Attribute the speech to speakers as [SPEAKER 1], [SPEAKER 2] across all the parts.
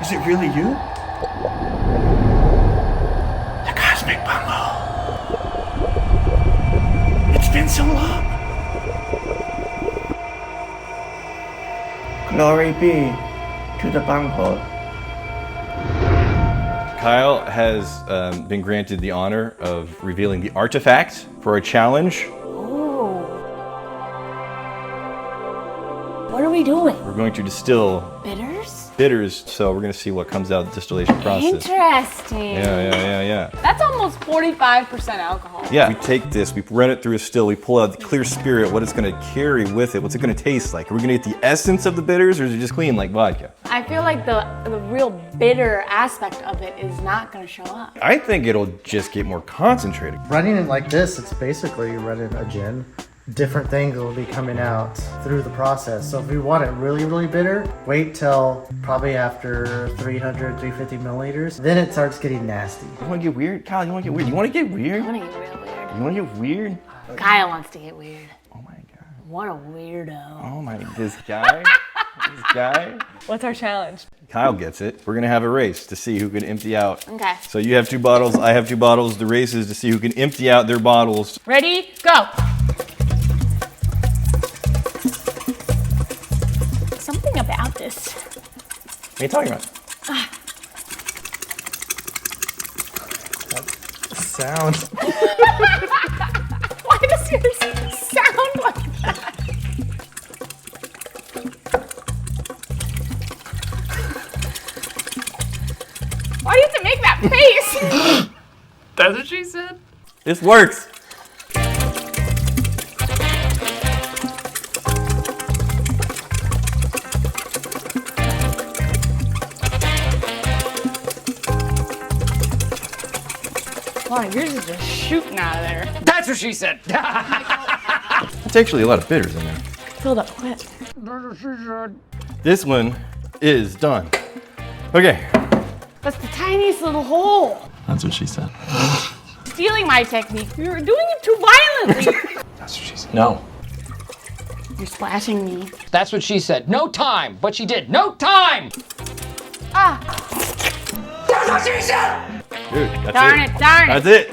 [SPEAKER 1] Is it really you? The Cosmic Bungle. It's been so long. Glory be to the bunghole.
[SPEAKER 2] Kyle has been granted the honor of revealing the artifact for a challenge.
[SPEAKER 3] Ooh. What are we doing?
[SPEAKER 2] We're going to distill bitters, so we're going to see what comes out of the distillation process.
[SPEAKER 3] Interesting.
[SPEAKER 2] Yeah.
[SPEAKER 4] That's almost 45% alcohol.
[SPEAKER 2] Yeah, we take this, we run it through a still, we pull out the clear spirit, what it's going to carry with it, what's it going to taste like? Are we going to get the essence of the bitters, or is it just clean like vodka?
[SPEAKER 3] I feel like the real bitter aspect of it is not going to show up.
[SPEAKER 2] I think it'll just get more concentrated.
[SPEAKER 5] Running it like this, it's basically running a gin. Different things will be coming out through the process. So if we want it really, really bitter, wait till probably after 300, 350 milliliters. Then it starts getting nasty.
[SPEAKER 2] You want to get weird? Kyle, you want to get weird? You want to get weird?
[SPEAKER 3] I want to get real weird.
[SPEAKER 2] You want to get weird?
[SPEAKER 3] Kyle wants to get weird.
[SPEAKER 2] Oh my God.
[SPEAKER 3] What a weirdo.
[SPEAKER 2] Oh my, this guy? This guy?
[SPEAKER 4] What's our challenge?
[SPEAKER 2] Kyle gets it. We're going to have a race to see who can empty out.
[SPEAKER 3] Okay.
[SPEAKER 2] So you have 2 bottles, I have 2 bottles. The race is to see who can empty out their bottles.
[SPEAKER 3] Ready? Go. Something about this.
[SPEAKER 2] What are you talking about?
[SPEAKER 5] Sound.
[SPEAKER 3] Why does yours sound like that? Why do you have to make that face?
[SPEAKER 4] That's what she said.
[SPEAKER 2] This works.
[SPEAKER 3] Wow, yours is just shooting out of there.
[SPEAKER 4] That's what she said.
[SPEAKER 2] That's actually a lot of bitters in there.
[SPEAKER 3] Filled up quick.
[SPEAKER 2] This one is done. Okay.
[SPEAKER 3] That's the tiniest little hole.
[SPEAKER 1] That's what she said.
[SPEAKER 3] Stealing my technique. You're doing it too violently.
[SPEAKER 1] That's what she said. No.
[SPEAKER 3] You're splashing me.
[SPEAKER 6] That's what she said. No time, but she did. No time!
[SPEAKER 3] Ah,
[SPEAKER 6] That's what she said!
[SPEAKER 2] Dude, that's
[SPEAKER 3] darn it, darn it.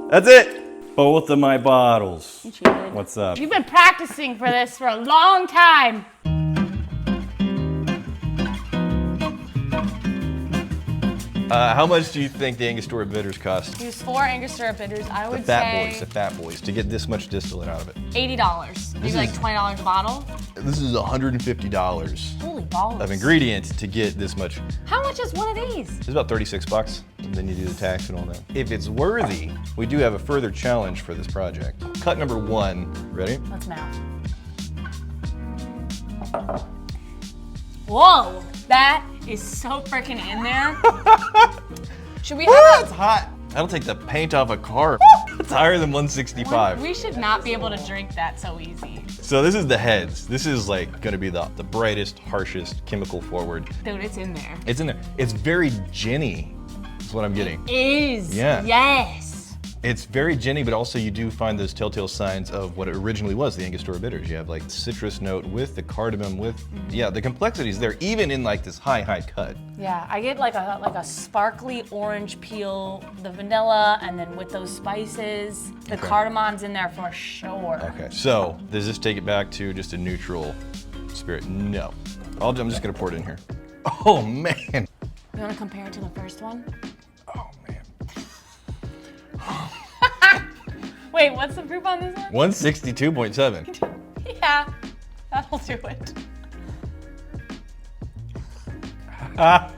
[SPEAKER 2] That's it. Both of my bottles.
[SPEAKER 3] You cheated.
[SPEAKER 2] What's up?
[SPEAKER 3] You've been practicing for this for a long time.
[SPEAKER 2] How much do you think the Angustora bitters cost?
[SPEAKER 3] Use 4 Angustura bitters. I
[SPEAKER 2] The
[SPEAKER 3] would
[SPEAKER 2] fat
[SPEAKER 3] say
[SPEAKER 2] boys, to get this much distillate out of it.
[SPEAKER 3] $80. Maybe like $20 a bottle.
[SPEAKER 2] This is $150
[SPEAKER 3] Holy balls.
[SPEAKER 2] of ingredients to get this much.
[SPEAKER 3] How much is one of these?
[SPEAKER 2] It's about $36, and then you do the tax and all that. If it's worthy, we do have a further challenge for this project. Cut number 1, ready?
[SPEAKER 3] Let's mouth. Whoa, that is so freaking in there. Should we have
[SPEAKER 2] It's hot. That'll take the paint off a car. It's higher than 165.
[SPEAKER 3] We should not be able to drink that so easy.
[SPEAKER 2] So this is the heads. This is like gonna be the brightest, harshest, chemical forward.
[SPEAKER 3] Dude, it's in there.
[SPEAKER 2] It's in there. It's very ginny, is what I'm getting.
[SPEAKER 3] Is.
[SPEAKER 2] Yeah.
[SPEAKER 3] Yes.
[SPEAKER 2] It's very ginny, but also you do find those telltale signs of what it originally was, the Angustora bitters. You have like citrus note with the cardamom with, yeah, the complexity is there, even in like this high cut.
[SPEAKER 3] Yeah, I get like a sparkly orange peel, the vanilla, and then with those spices, the
[SPEAKER 2] Okay.
[SPEAKER 3] cardamon's in there for sure.
[SPEAKER 2] Okay, so does this take it back to just a neutral spirit? No. I'm just gonna pour it in here. Oh man.
[SPEAKER 3] You wanna compare it to the first one?
[SPEAKER 2] Oh man.
[SPEAKER 3] Wait, what's the proof on this one?
[SPEAKER 2] 162.7.
[SPEAKER 3] Yeah, that'll do it.
[SPEAKER 2] I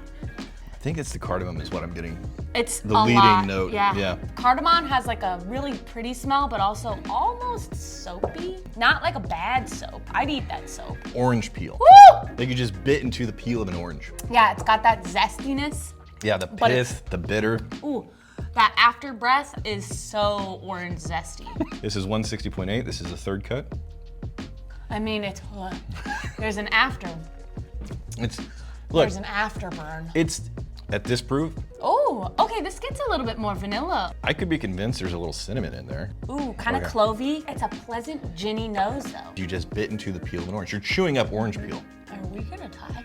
[SPEAKER 2] think it's the cardamom is what I'm getting.
[SPEAKER 3] It's
[SPEAKER 2] The
[SPEAKER 3] a
[SPEAKER 2] leading
[SPEAKER 3] lot,
[SPEAKER 2] note,
[SPEAKER 3] Yeah.
[SPEAKER 2] yeah.
[SPEAKER 3] Cardamom has like a really pretty smell, but also almost soapy. Not like a bad soap. I'd eat that soap.
[SPEAKER 2] Orange peel.
[SPEAKER 3] Woo!
[SPEAKER 2] Like you just bit into the peel of an orange.
[SPEAKER 3] Yeah, it's got that zestiness.
[SPEAKER 2] Yeah, the
[SPEAKER 3] But it's-
[SPEAKER 2] pith, the bitter.
[SPEAKER 3] Ooh, that after breath is so orange zesty.
[SPEAKER 2] This is 160.8. This is the third cut.
[SPEAKER 3] I mean, there's an after.
[SPEAKER 2] It's look.
[SPEAKER 3] There's an afterburn.
[SPEAKER 2] It's at this proof.
[SPEAKER 3] Oh, okay, this gets a little bit more vanilla.
[SPEAKER 2] I could be convinced there's a little cinnamon in there.
[SPEAKER 3] Ooh, kind of
[SPEAKER 2] Okay.
[SPEAKER 3] clovey. It's a pleasant ginny nose though.
[SPEAKER 2] You just bit into the peel of an orange. You're chewing up orange peel.
[SPEAKER 3] Are we gonna tie?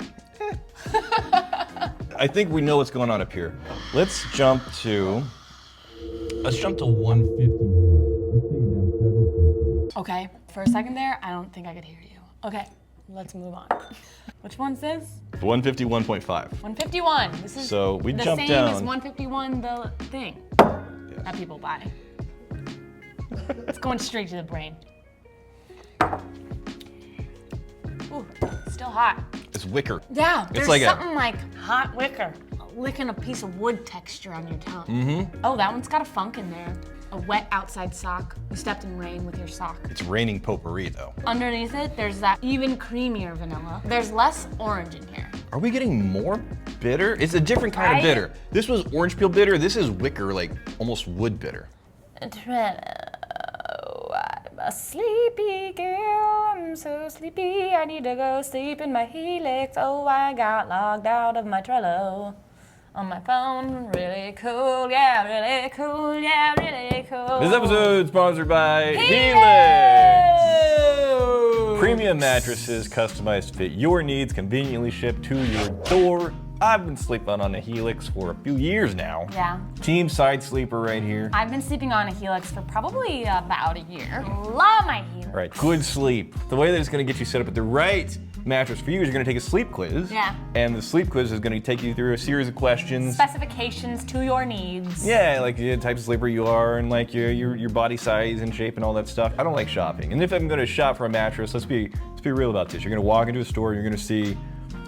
[SPEAKER 2] I think we know what's going on up here. Let's jump to 151. Let's take it down several.
[SPEAKER 3] Okay, for a second there, I don't think I could hear you. Okay, let's move on. Which one's this?
[SPEAKER 2] 151.5.
[SPEAKER 3] 151. This is
[SPEAKER 2] So we
[SPEAKER 3] the
[SPEAKER 2] jumped
[SPEAKER 3] same
[SPEAKER 2] down.
[SPEAKER 3] as 151, the thing that people buy. It's going straight to the brain. Ooh, still hot.
[SPEAKER 2] It's wicker.
[SPEAKER 3] Yeah, there's
[SPEAKER 2] like
[SPEAKER 3] something like hot wicker, licking a piece of wood texture on your tongue. Mm-hmm. Oh, that one's got a funk in there. A wet outside sock. You stepped in rain with your sock.
[SPEAKER 2] It's raining potpourri though.
[SPEAKER 3] Underneath it, there's that even creamier vanilla. There's less orange in here.
[SPEAKER 2] Are we getting more bitter? It's a different kind of bitter. This was orange peel bitter. This is wicker, like almost wood bitter.
[SPEAKER 3] I'm a sleepy girl, I'm so sleepy, I need to go sleep in my helix. Oh, I got logged out of my Trello on my phone. Really cool, yeah, really cool, yeah, really cool.
[SPEAKER 2] This episode is sponsored by Helix. Premium mattresses customized to fit your needs, conveniently shipped to your door. I've been sleeping on a Helix for a few years now.
[SPEAKER 3] Yeah.
[SPEAKER 2] Team side sleeper right here.
[SPEAKER 3] I've been sleeping on a Helix for probably about a year. Love my Helix.
[SPEAKER 2] All right, good sleep. The way that it's gonna get you set up with the right mattress for you is you're gonna take a sleep quiz.
[SPEAKER 3] Yeah.
[SPEAKER 2] And the sleep quiz is gonna take you through a series of questions.
[SPEAKER 3] Specifications to your needs.
[SPEAKER 2] Yeah, like the type of sleeper you are and like your body size and shape and all that stuff. I don't like shopping. And if I'm gonna shop for a mattress, let's be real about this. You're gonna walk into a store, you're gonna see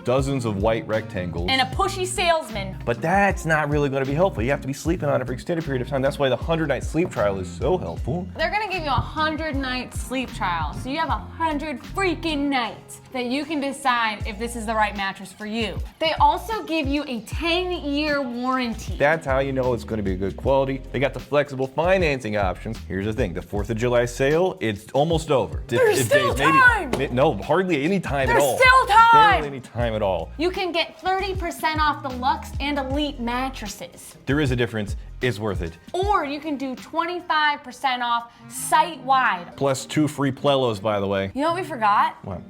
[SPEAKER 2] dozens of white rectangles.
[SPEAKER 3] And a pushy salesman.
[SPEAKER 2] But that's not really going to be helpful. You have to be sleeping on it for an extended period of time. That's why the 100-night sleep trial is so helpful.
[SPEAKER 3] They're gonna give you a 100-night sleep trial. So you have 100 freaking nights that you can decide if this is the right mattress for you. They also give you a 10-year warranty.
[SPEAKER 2] That's how you know it's going to be good quality. They got the flexible financing options. Here's the thing, the 4th of July sale, it's almost over.
[SPEAKER 3] There's still time!
[SPEAKER 2] No, hardly any time at all.
[SPEAKER 3] There's still time!
[SPEAKER 2] Barely any time at all.
[SPEAKER 3] You can get 30% off the Luxe and Elite mattresses.
[SPEAKER 2] There is a difference. It's worth it.
[SPEAKER 3] Or you can do 25% off site-wide.
[SPEAKER 2] Plus 2 free Plelos, by the way.
[SPEAKER 3] You know what we forgot?
[SPEAKER 2] What?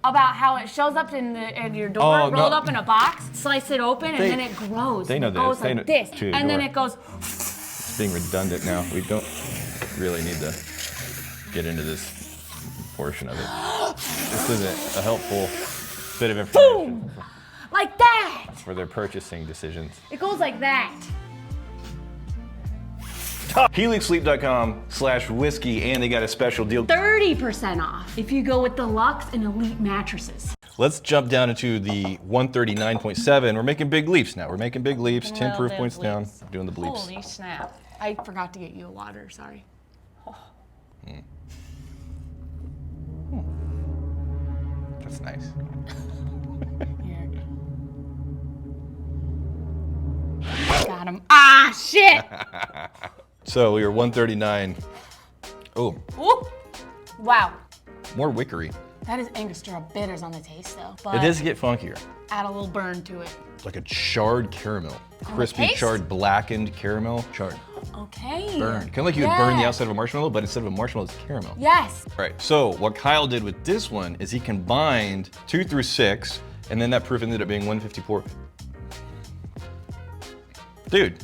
[SPEAKER 3] About how it shows up in your door,
[SPEAKER 2] Oh,
[SPEAKER 3] rolled
[SPEAKER 2] no.
[SPEAKER 3] up in a box, slice it open, and then it grows.
[SPEAKER 2] They know
[SPEAKER 3] It
[SPEAKER 2] this.
[SPEAKER 3] goes
[SPEAKER 2] They
[SPEAKER 3] like
[SPEAKER 2] know-
[SPEAKER 3] this,
[SPEAKER 2] to your
[SPEAKER 3] and then
[SPEAKER 2] door.
[SPEAKER 3] it goes.
[SPEAKER 2] It's being redundant now. We don't really need to get into this portion of it. This isn't a helpful bit of information
[SPEAKER 3] Like that!
[SPEAKER 2] for their purchasing decisions.
[SPEAKER 3] It goes like that.
[SPEAKER 2] HelixSleep.com/whiskey, and they got a special deal.
[SPEAKER 3] 30% off if you go with the Luxe and Elite mattresses.
[SPEAKER 2] Let's jump down into the 139.7. We're making big leaps now. We're making big leaps. 10 proof points down. Doing the bleeps.
[SPEAKER 3] Holy snap. I forgot to get you a water, sorry.
[SPEAKER 2] That's nice.
[SPEAKER 3] Here. Got him. Ah, shit!
[SPEAKER 2] So we are 139. Oh,
[SPEAKER 3] Whoop. Wow.
[SPEAKER 2] more wickery.
[SPEAKER 3] That is Angustora bitters on the taste, though. But
[SPEAKER 2] It does get funkier.
[SPEAKER 3] add a little burn to it.
[SPEAKER 2] Like a charred caramel. Crispy,
[SPEAKER 3] taste?
[SPEAKER 2] charred, blackened caramel. Charred.
[SPEAKER 3] Okay.
[SPEAKER 2] Burn. Kind of like you would burn the
[SPEAKER 3] Yeah.
[SPEAKER 2] outside of a marshmallow, but instead of a marshmallow, it's caramel.
[SPEAKER 3] Yes.
[SPEAKER 2] All right, so what Kyle did with this one is he combined 2 through 6, and then that proof ended up being 154. Dude,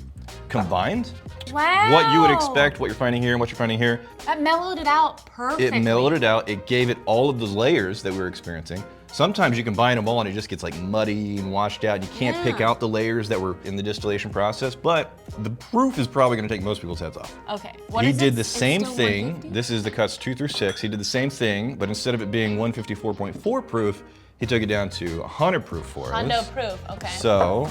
[SPEAKER 2] combined?
[SPEAKER 3] Wow.
[SPEAKER 2] What you would expect, what you're finding here, and what you're finding here.
[SPEAKER 3] That mellowed it out perfectly.
[SPEAKER 2] It mellowed it out. It gave it all of those layers that we were experiencing. Sometimes you combine them all and it just gets like muddy and washed out. You can't pick out the layers that were in the distillation process, but the proof is probably gonna take most people's heads off.
[SPEAKER 3] Okay. What
[SPEAKER 2] He
[SPEAKER 3] is
[SPEAKER 2] did
[SPEAKER 3] it?
[SPEAKER 2] the
[SPEAKER 3] It's
[SPEAKER 2] same
[SPEAKER 3] still
[SPEAKER 2] thing.
[SPEAKER 3] 150?
[SPEAKER 2] This is the cuts 2 through 6. He did the same thing, but instead of it being 154.4 proof, he took it down to 100 proof for us.
[SPEAKER 3] Hundo proof. Okay.
[SPEAKER 2] So,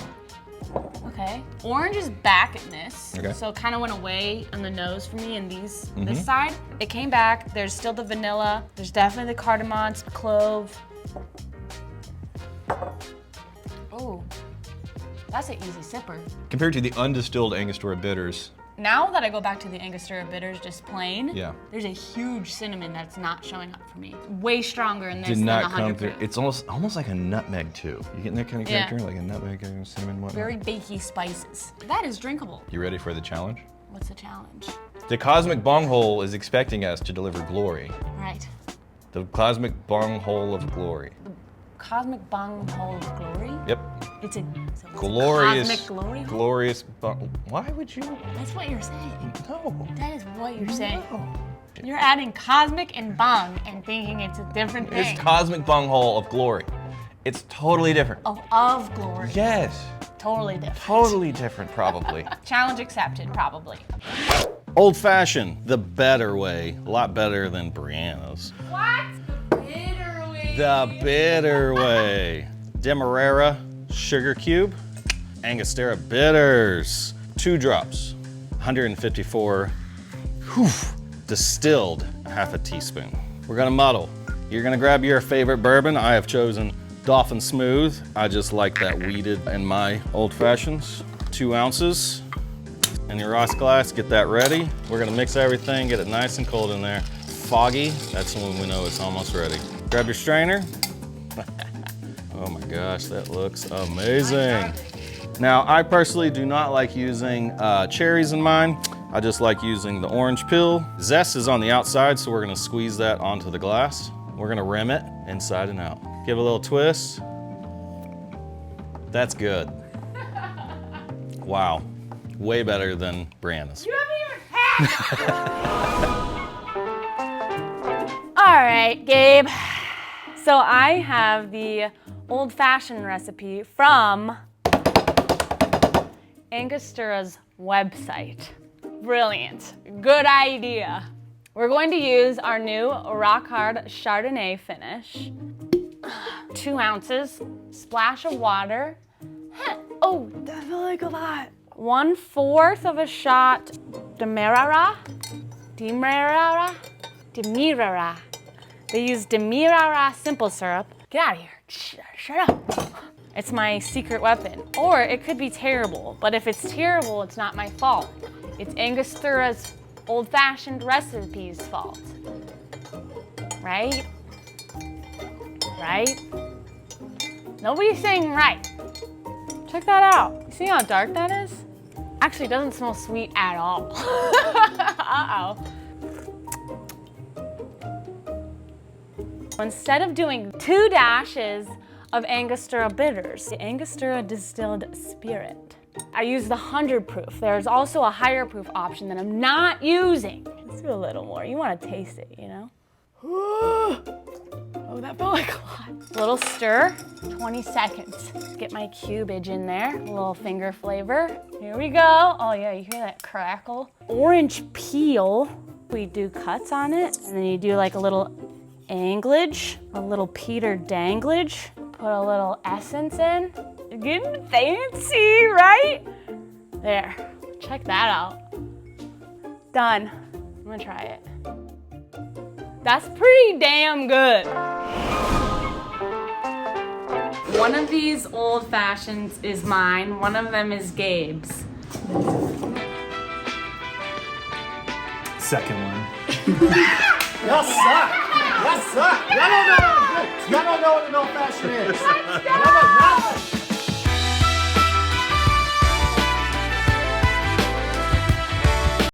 [SPEAKER 3] Okay. Orange is back in this.
[SPEAKER 2] Okay.
[SPEAKER 3] So it kind of went away on the nose for me in this side. It came back. There's still the vanilla. There's definitely the cardamom, clove. Ooh. That's an easy sipper.
[SPEAKER 2] compared to the undistilled Angustora bitters,
[SPEAKER 3] Now that I go back to the Angustura bitters just plain,
[SPEAKER 2] Yeah.
[SPEAKER 3] there's a huge cinnamon that's not showing up for me. Way stronger in this
[SPEAKER 2] did
[SPEAKER 3] than
[SPEAKER 2] not
[SPEAKER 3] 100
[SPEAKER 2] come through.
[SPEAKER 3] proof.
[SPEAKER 2] It's almost like a nutmeg too. You getting that kind of
[SPEAKER 3] Yeah.
[SPEAKER 2] character? Like a nutmeg, cinnamon, whatnot?
[SPEAKER 3] Very bakey spices. That is drinkable.
[SPEAKER 2] You ready for the challenge?
[SPEAKER 3] What's the challenge?
[SPEAKER 2] The cosmic bong hole is expecting us to deliver glory.
[SPEAKER 3] Right.
[SPEAKER 2] The cosmic bong hole of glory.
[SPEAKER 3] Cosmic bong hole of glory?
[SPEAKER 2] Yep.
[SPEAKER 3] It's a
[SPEAKER 2] Glorious,
[SPEAKER 3] cosmic glory hole?
[SPEAKER 2] glorious. Why would you?
[SPEAKER 3] That's what you're saying.
[SPEAKER 2] No.
[SPEAKER 3] That is what you're saying. You're adding cosmic and bong and thinking it's a different thing.
[SPEAKER 2] It's cosmic bunghole of glory. It's totally different.
[SPEAKER 3] Oh, of glory.
[SPEAKER 2] Yes.
[SPEAKER 3] Totally different.
[SPEAKER 2] Totally different, probably.
[SPEAKER 3] Challenge accepted, probably.
[SPEAKER 2] Old fashioned, the better way. A lot better than Brianna's.
[SPEAKER 3] What? Bitter way.
[SPEAKER 2] The bitter way. Demerara sugar cube, Angustora bitters. 2 drops, 154. Distilled, half a teaspoon. We're gonna muddle. You're gonna grab your favorite bourbon. I have chosen Dolphin Smooth. I just like that weeded in my old fashions. 2 ounces in your Ross glass, get that ready. We're gonna mix everything, get it nice and cold in there. Foggy, that's when we know it's almost ready. Grab your strainer. Oh my gosh, that looks amazing. Now, I personally do not like using cherries in mine. I just like using the orange peel. Zest is on the outside, so we're gonna squeeze that onto the glass. We're gonna rim it inside and out. Give it a little twist. That's good. Wow, way better than Brianna's.
[SPEAKER 3] You haven't even had All right, Gabe. So I have the old-fashioned recipe from Angustora's website. Brilliant. Good idea. We're going to use our new rock hard Chardonnay finish. 2 ounces, splash of water. Oh, that felt like a lot. 1/4 of a shot Demerara. They use Demerara simple syrup. Get out of here. Shut up. It's my secret weapon. Or it could be terrible, but if it's terrible, it's not my fault. It's Angustora's old-fashioned recipe's fault. Right? Right? Nobody's saying right. Check that out. You see how dark that is? Actually, it doesn't smell sweet at all. Uh-oh. Instead of doing 2 dashes of Angustora bitters, the Angustora distilled spirit, I use the 100 proof. There's also a higher proof option that I'm not using. Let's do a little more. You want to taste it, you know? Oh, that felt like a lot. A little stir, 20 seconds. Get my cubage in there, a little finger flavor. Here we go. Oh yeah, you hear that crackle? Orange peel. We do cuts on it, and then you do like a little anglage, a little Peter danglage. Put a little essence in. Getting fancy, right? There, check that out. Done. I'm gonna try it. That's pretty damn good. One of these old fashions is mine, one of them is Gabe's.
[SPEAKER 1] Second one.
[SPEAKER 5] Y'all suck. Y'all suck. Y'all don't know what an old fashioned is.